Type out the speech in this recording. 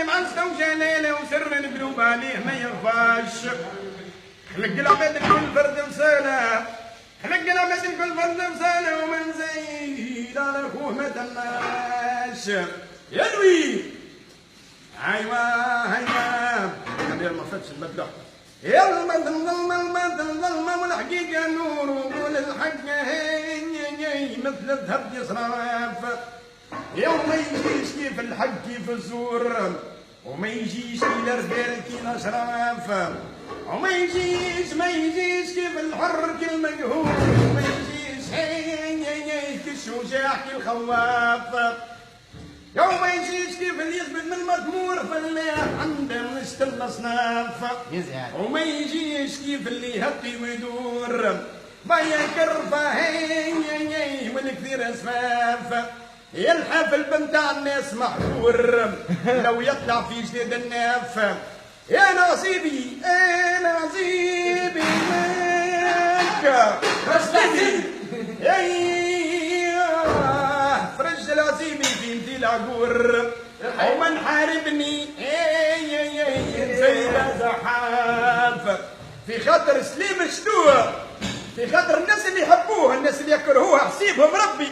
اللي معزته وجلاله وسر القلوب عليه ما يرضاش. خلق العباد كل فرد رساله، خلق العباد كل فرد رساله ومن زيد على اخوه ما دماش. يا لوي ايوا كبير ما فتش البدله. يا المظلمة والحقيقة نور وقول الحق هي مثل الذهب يصرف. يوم ما يجيش كيف الحق كيف الزور، وما يجيش إلى رجال كي الأشراف، وما يجيش كيف الحر كالمقهور، وما يجيش كالشجاع كالخواف. يوم ما يجيش كيف اللي يثبت من المذمور فلاح عنده من شتى الاصناف، وما يجيش كيف اللي يهطي ويدور بيا كرفه هي والكثير اسفاف. يلحف البنت على الناس محفور لو يطلع في جديد الناف. يا نصيبي منك فرج العزيمي في انتي العقور ومن حاربني زي زحاف. في خاطر سليم الشتوه، في خاطر الناس اللي يحبوه، الناس اللي يكرهوه، حسيبهم ربي